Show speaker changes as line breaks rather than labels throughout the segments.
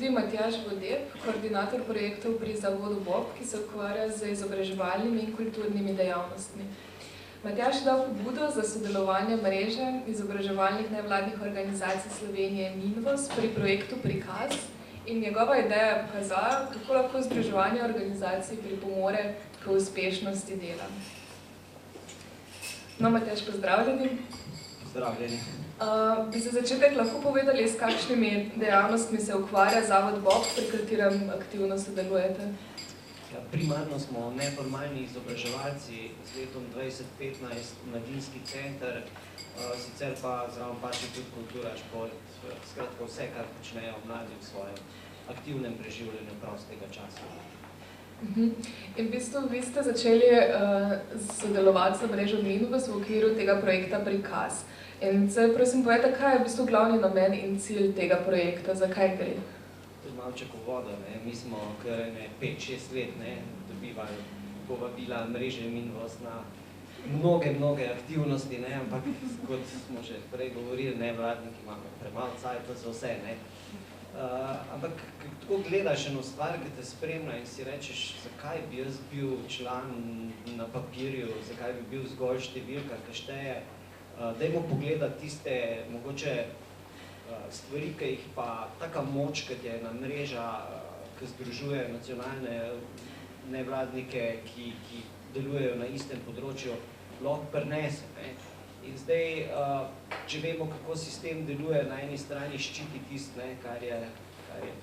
tudi Matjaž Vodeb, koordinator projektov pri Zavodu Bob, ki se ukvarja z izobraževalnimi in kulturnimi dejavnostmi. Matjaž je dal pobudo za sodelovanje mreže izobraževalnih nevladnih organizacij Slovenije Minvos pri projektu Prikaz in njegova ideja je pokazala, kako lahko združevanje organizacij pripomore k uspešnosti dela. No, Matjaž, pozdravljeni.
Pozdravljeni.
Bi za začetek lahko povedali, s kakšnimi dejavnostmi se ukvarja Zavod Bob, pri katerem aktivno sodelujete?
Ja, primarno smo neformalni izobraževalci z letom 2015 Mladinski center, sicer pa zraven pače tudi kultura, šport, skratka vse, kar počnejo mladi v svojem aktivnem preživljanju prostega časa.
In v bistvu vi ste začeli sodelovati z mrežo Minvos v okviru tega projekta Prikaz. In se prosim povejte, kaj je v bistvu glavni namen in cilj tega projekta, zakaj gre?
To je malček uvoda, mi smo kar 5-6 let dobivali povabila mreže Minvos na mnoge aktivnosti, ampak kot smo že prej govorili, nevladniki imamo premalo cajta za vse. Ampak tako gledaš eno stvar, ki te spremlja in si rečeš, zakaj bi jaz bil član na papirju, zakaj bi bil zgolj številka, ki šteje. Dajmo pogledati tiste mogoče stvari, ki jih pa taka moč, kot je ena mreža, ki združuje nacionalne nevladnike, ki delujejo na istem področju, lahko prinese. In zdaj, če vemo, kako sistem deluje, na eni strani ščiti tisto, kar je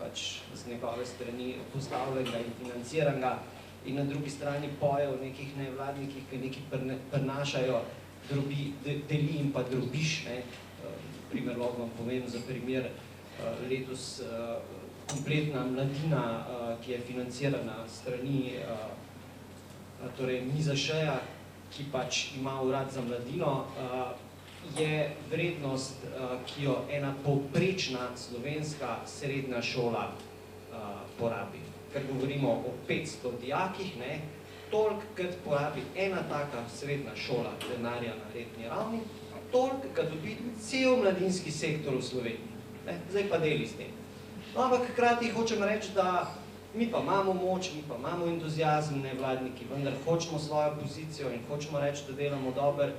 pač z njegove strani postavljenega in financiranega, in na drugi strani poje o nekih nevladnikih, ki nekaj prinašajo, deli in pa drobiš. Primer, lahko vam povem za primer, letos kompletna mladina, ki je financirana strani MIZŠ-ja, ki pač ima urad za mladino, je vrednost, ki jo ena povprečna slovenska srednja šola porabi. Ker govorimo o 500 dijakih, toliko, kot porabi ena taka srednja šola denarja na letni ravni, toliko, kot dobi cel mladinski sektor v Sloveniji. Zdaj pa deli s tem. No, ampak hkrati hočem reči, da mi pa imamo moč, mi pa imamo entuziazm nevladniki, vendar hočemo svojo pozicijo in hočemo reči, da delamo dobro.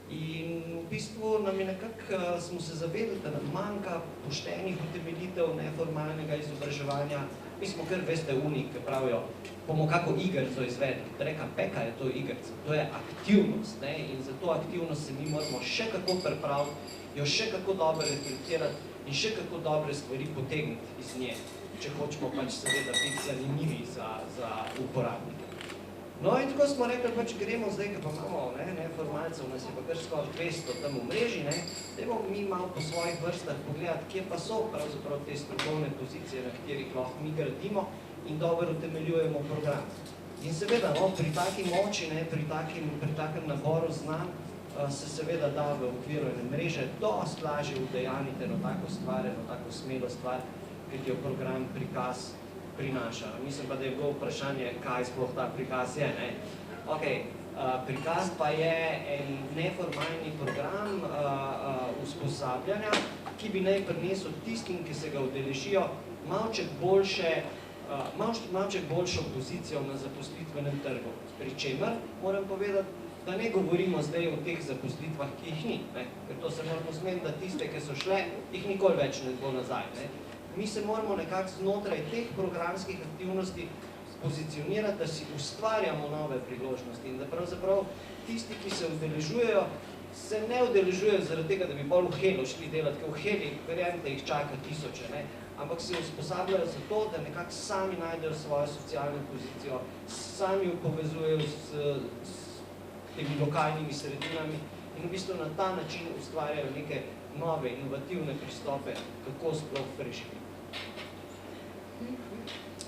In v bistvu nam je nekako, smo se zavedali, da nam manjka poštenih utemeljitev neformalnega izobraževanja. Mi smo kar, veste, unik, ki pravijo, bomo kako igrco izvedli. Reka, peka je to igrca, to je aktivnost. In za to aktivnost se mi moramo še kako pripraviti, jo še kako dobro reflektirati in še kako dobre stvari potegniti iz nje, če hočemo pač seveda biti zanimivi za uporabnike. No in tako smo rekli, pač gremo zdaj, ki pa imamo neformalcev, nas je pa kar skoraj 200 tam v mreži, dajmo mi malo po svojih vrstah pogledati, kje pa so pravzaprav te strokovne pozicije, na katerih lahko mi gradimo in dobro utemeljujemo program. In seveda, pri taki moči, pri takem naboru znanj, se seveda da v okviru ene mreže dosti lažje udejaniti eno tako stvar, eno tako smelo stvar, kot jo program Prikaz prinaša. Mislim pa, da je bilo vprašanje, kaj sploh ta prikaz je. Prikaz pa je en neformalni program usposabljanja, ki bi naj prinesel tistim, ki se ga udeležijo, malček boljšo pozicijo na zaposlitvenem trgu. Pri čemer moram povedati, da ne govorimo zdaj o teh zaposlitvah, ki jih ni. Ker to se moramo zmeniti, da tiste, ki so šle, jih nikoli več ne bo nazaj. Mi se moramo nekako znotraj teh programskih aktivnosti pozicionirati, da si ustvarjamo nove priložnosti in da pravzaprav tisti, ki se udeležujejo, se ne udeležujejo zaradi tega, da bi bolj v Helu šli delati, ker v Heli, verjamete, jih čaka tisoče, ampak se usposabljajo za to, da nekako sami najdejo svojo socialno pozicijo, sami jo povezujejo s temi lokalnimi sredinami in v bistvu na ta način ustvarjajo neke nove, inovativne pristope, kako sploh preživeti.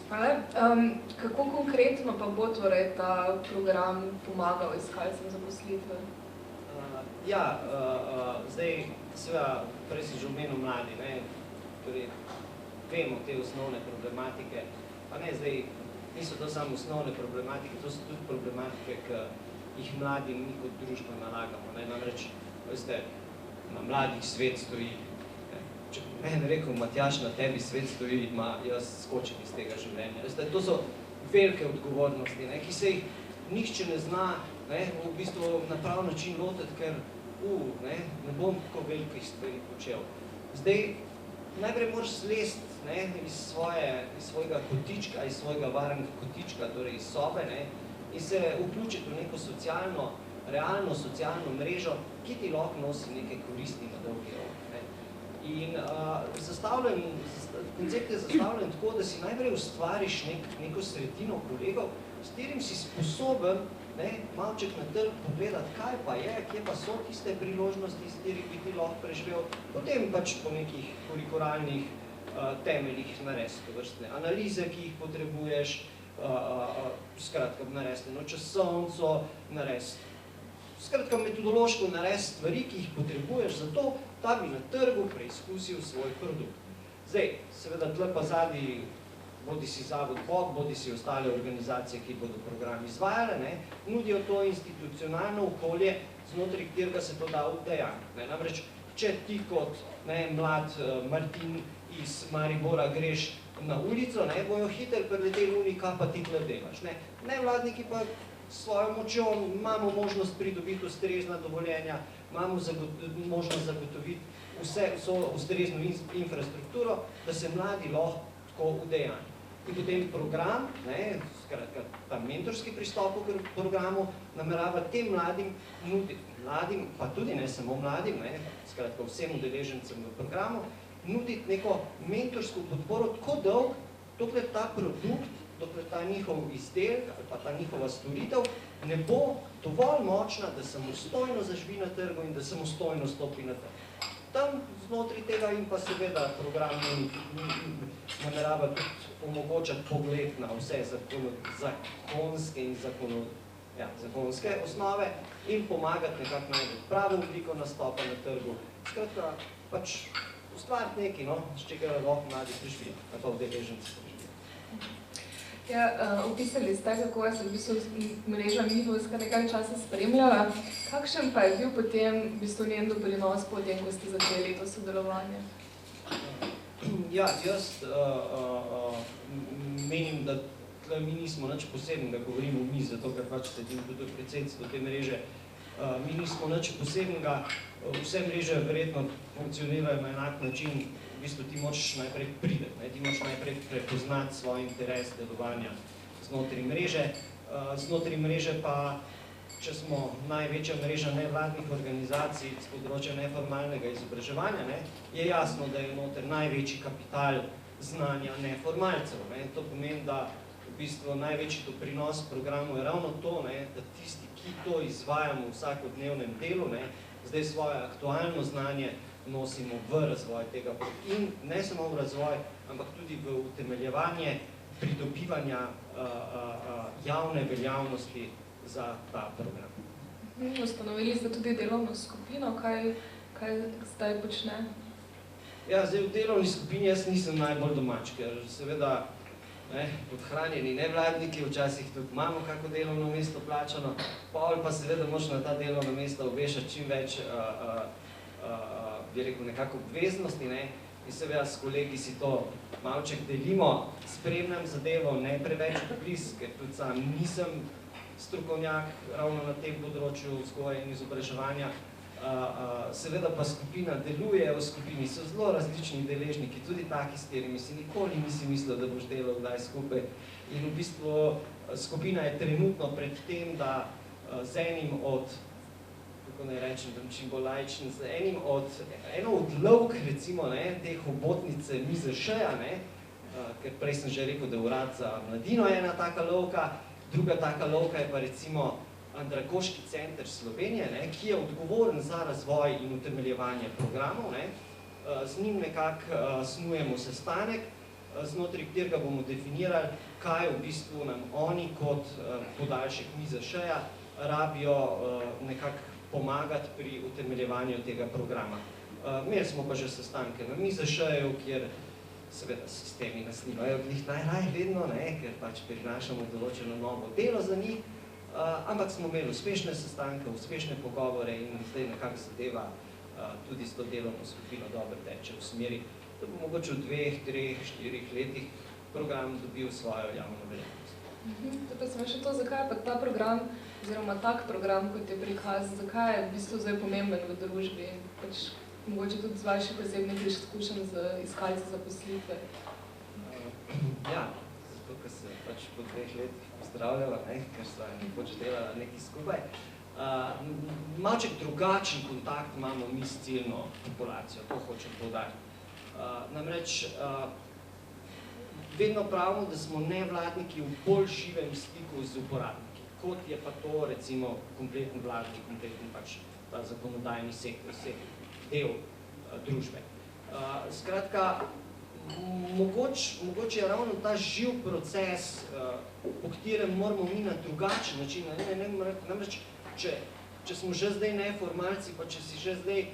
Hvala. Kako konkretno pa bo torej ta program pomagal iskalcem zaposlitve?
Zdaj, seveda, prej si že omenil mladi, torej vemo te osnovne problematike, pa ne zdaj, niso to samo osnovne problematike, to so tudi problematike, ki jih mladim mi kot družba nalagamo. Namreč, veste, na mladih svet stoji. če bi meni rekel, Matjaž, na tebi svet stoji, jaz skočim iz tega življenja. To so velike odgovornosti, ki se jih nihče ne zna v bistvu na prav način lotiti, ker ne bom tako velikih stvari počel. Zdaj, najprej moraš zlesti iz svojega kotička, iz svojega varnega kotička, torej iz sobe, in se vključiti v neko socialno, realno socialno mrežo, ki ti lahko nosi neke koristi na dolgi rok. In koncept je zastavljen tako, da si najprej ustvariš neko sredino kolegov, s katerim si sposoben malček na trg pogledati, kaj pa je, kje pa so tiste priložnosti, s katerih bi ti lahko preživel, potem pač po nekih kurikuralnih temeljih narediti tovrstne analize, ki jih potrebuješ, skratka, narediti eno časovnico, skratka, metodološko narediti stvari, ki jih potrebuješ za to, da bi na trgu preizkusil svoj produkt. Zdaj, seveda, tle pa zadnji bodi si Zavod Bob, bodi si ostale organizacije, ki bodo program izvajale, nudijo to institucionalno okolje, znotraj katerega se to da vdejanjiti. Namreč, če ti kot mlad Martin iz Maribora greš na ulico, bojo hitro preleteli oni, kaj pa ti tle delaš. Nevladniki pa s svojo močjo imamo možnost pridobiti ustrezna dovoljenja, imamo možnost zagotoviti vso ustrezno infrastrukturo, da se mladi lahko tako vdejanji. In potem program, skratka, ta mentorski pristop v programu, namerava tem mladim nuditi, pa tudi ne samo mladim, skratka vsem udeležencem v programu, nuditi neko mentorsko podporo tako dolg, dokler ta produkt, dokler ta njihov izdelek ali pa ta njihova storitev ne bo dovolj močna, da samostojno zaživi na trgu in da samostojno stopi na trg. Tam znotraj tega in pa seveda program namerava tudi omogočati pogled na vse zakonske in zakonske osnove in pomagati nekako najti pravo obliko nastopa na trgu. Skratka, pač ustvariti nekaj, s čega lahko mladi prišli, ali pa udeleženci prišli.
Ja, opisali ste, kako vas je v bistvu mreža Mivovska nekaj časa spremljala. Kakšen pa je bil potem v bistvu njen doprinos potem, ko ste začeli to sodelovanje?
Ja, jaz menim, da mi nismo nič posebnega, govorimo mi, zato ker pač sedim tudi v predsedstvu te mreže, mi nismo nič posebnega, vse mreže verjetno funkcionirajo na enak način, v bistvu ti moraš najprej prideti, ti moraš najprej prepoznati svoj interes delovanja znotraj mreže. Znotraj mreže pa, če smo največja mreža nevladnih organizacij z področja neformalnega izobraževanja, je jasno, da je noter največji kapital znanja neformalcev. To pomeni, da v bistvu največji doprinos programu je ravno to, da tisti, ki to izvajamo v vsakodnevnem delu, zdaj svoje aktualno znanje nosimo v razvoj tega in ne samo v razvoj, ampak tudi v utemeljevanje pridobivanja javne veljavnosti za ta program.
Ustanovili ste tudi delovno skupino, kaj zdaj počne?
Ja, zdaj v delovni skupini jaz nisem najbolj domač, ker seveda podhranjeni nevladniki, včasih tudi imamo kako delovno mesto plačano, pa seveda moraš na ta delovno mesto obešati čim več bi rekel, nekako obveznosti, in seveda s kolegi si to malček delimo, spremljam zadevo, ne preveč bliz, ker tudi sam nisem strokovnjak ravno na tem področju vzgoje in izobraževanja. Seveda pa skupina deluje, v skupini so zelo različni deležniki, tudi taki, s katerimi si nikoli nisi mislil, da boš delal kdaj skupaj. In v bistvu skupina je trenutno pred tem, da z enim od kako naj rečem, da čim bolj laičen, eno od lovk, recimo, te hobotnice MIZŠ-ja, ker prej sem že rekel, da je Urad za mladino ena taka lovka, druga taka lovka je pa recimo Andragoški center Slovenije, ki je odgovoren za razvoj in utemeljevanje programov. Z njim nekako snujemo sestanek, znotraj katerega bomo definirali, kaj v bistvu nam oni kot podaljšek MIZŠ-ja rabijo nekako pomagati pri utemeljevanju tega programa. Imeli smo pa že sestanke na MIZŠ-ju, kjer seveda sistemi nas nimajo glih najraje vedno, ker pač prinašamo določeno novo delo za njih, ampak smo imeli uspešne sestanke, uspešne pogovore in zdaj nekako zadeva tudi s to delovno skupino dobro teče v smeri, da bo mogoče v 2, 3, 4 letih program dobil svojo javno veljavnost.
Pa sem še to, zakaj je pa ta program, oziroma tak program, kot je prikaz, zakaj je v bistvu zdaj pomemben v družbi, pač mogoče tudi z vaših osebnih izkušenj z iskalci zaposlitve?
Ja, zato, ker se pač po 2 letih pozdravljala, ker sva nekoč delala nekaj skupaj. Malček drugačen kontakt imamo mi s ciljno populacijo, to hočem poudariti. Namreč, vedno pravimo, da smo nevladniki v bolj živem stiku z uporabniki, kot je pa to, recimo, kompleten vladni, kompleten pač zakonodajni sektor, del družbe. Skratka, mogoče je ravno ta živ proces, po katerem moramo mi na drugačen način, namreč, če smo že zdaj neformalci, pa če si že zdaj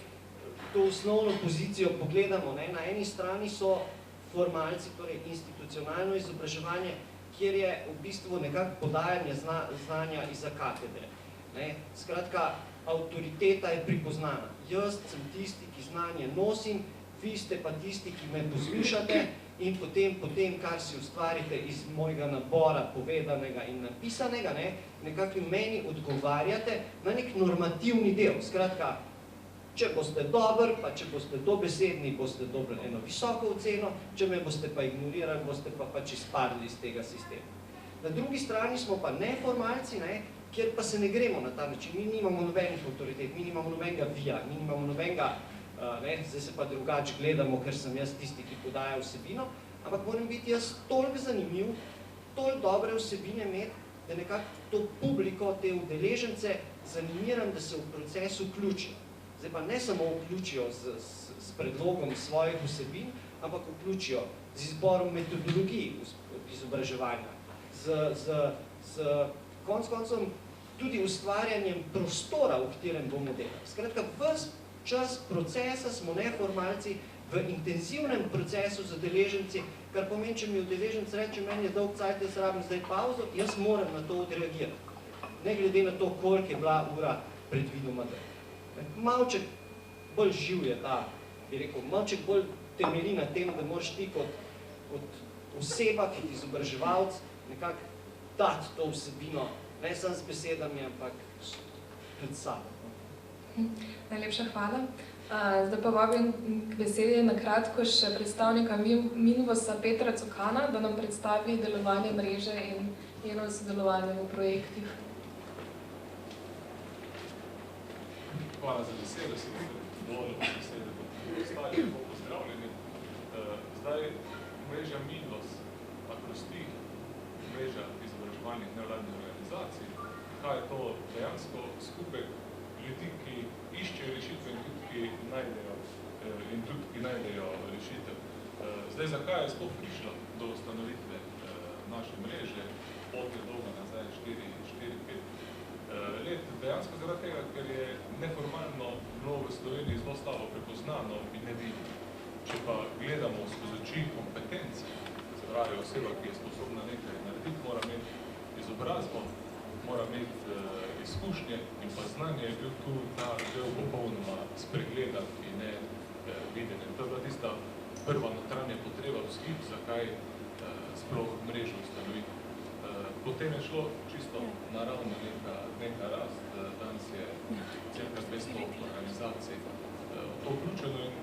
to osnovno pozicijo pogledamo, na eni strani so formalci, torej institucionalno izobraževanje, kjer je v bistvu nekako podajanje znanja izza katedre. Skratka, avtoriteta je pripoznana. Jaz sem tisti, ki znanje nosim, vi ste pa tisti, ki me poslušate in potem, kar si ustvarite iz mojega nabora povedanega in napisanega, nekako meni odgovarjate na nek normativni del. Skratka, če boste dober, pa če boste dobesedni, boste dobili eno visoko oceno, če me boste pa ignorirali, boste pa pač izpadli iz tega sistema. Na drugi strani smo pa neformalci, kjer pa se ne gremo na ta način. Mi nimamo nobenih avtoritet, mi nimamo nobenega vija, mi nimamo nobenega, zdaj se pa drugače gledamo, ker sem jaz tisti, ki podaja vsebino, ampak moram biti jaz toliko zanimiv, toliko dobre vsebine imeti, da nekako to publiko, te udeležence zanimiram, da se v proces vključijo. Zdaj pa ne samo vključijo s predlogom svojih vsebin, ampak vključijo z izborom metodologij izobraževanja, z konec koncem tudi ustvarjanjem prostora, v katerem bomo delali. Skratka, ves čas procesa smo neformalci v intenzivnem procesu z udeleženci, kar pomeni, če mi udeleženc reče, meni je dolg cajt, jaz rabim zdaj pauzo, jaz moram na to odreagirati. Ne glede na to, koliko je bila ura predvidoma del. Malček bolj živ je ta, bi rekel, malček bolj temelji na tem, da moraš ti kot oseba, kot izobraževalc, nekako dati to vsebino, ne samo z besedami, ampak tudi sabo.
Najlepša hvala. Zdaj pa vabim k besedi na kratko še predstavnika Minvosa Petra Cokana, da nam predstavi delovanje mreže in njeno sodelovanje v projektih.
Hvala za besedo, se mi dovolj besede, da ostali pozdravljeni. Zdaj, mreža Minvos, akrosti, mreža izobraževalnih nevladnih organizacij, kaj je to dejansko skupek ljudi, ki iščejo rešitve in tudi, ki najdejo rešitev. Zdaj, zakaj je sploh prišlo do ustanovitve naše mreže, pot je dolga nazaj 4-5 let, dejansko zaradi tega, ker je neformalno bilo v Sloveniji zelo slabo prepoznano in nevidno. Če pa gledamo skozi oči kompetence, se pravi oseba, ki je sposobna nekaj narediti, mora imeti izobrazbo, mora imeti izkušnje in pa znanje, je bil tu ta del popolnoma spregledan in ne viden. To je bila tista prva notranja potreba v vzgib, zakaj sploh mrežo ustanoviti. Potem je šlo čisto naravno neka rast, danes je cirka 200 organizacij to vključeno in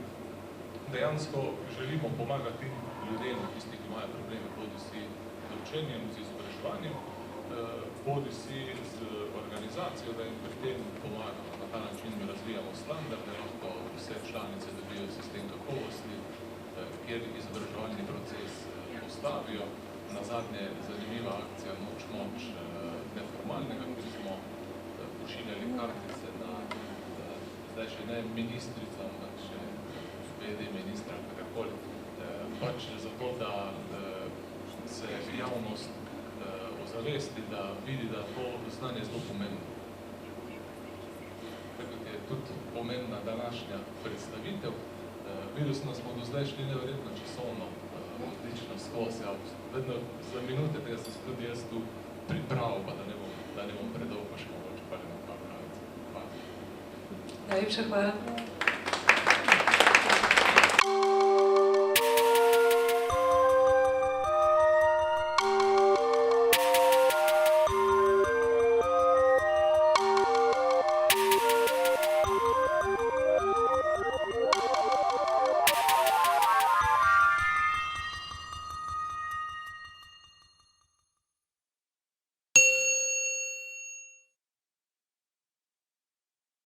dejansko želimo pomagati ljudem, tisti, ki imajo probleme, bodi si z učenjem, z izobraževanjem, bodi si z organizacijo, da jim pri tem pomagamo. Na ta način razvijamo standarde, lahko vse članice dobijo sistem kakovosti, kjer izobraževalni proces postavijo. Nazadnje zanimiva akcija Moč neformalnega, kjer smo pošiljali kartice na, zdaj še ne ministrica, ampak še PD ministra, kakorkoli, pač zato, da se javnost ozavesti, da vidi, da to znanje zelo pomembno. Tako je tudi pomembna današnja predstavitev. Videl sem, da smo do zdaj šli neverjetno časovno, odlično skozi, vedno za minute tega sem se tudi jaz tu pripravil, pa da ne bom predolgo še mogoče pa ne bom pa pravic. Hvala.
Najlepša hvala.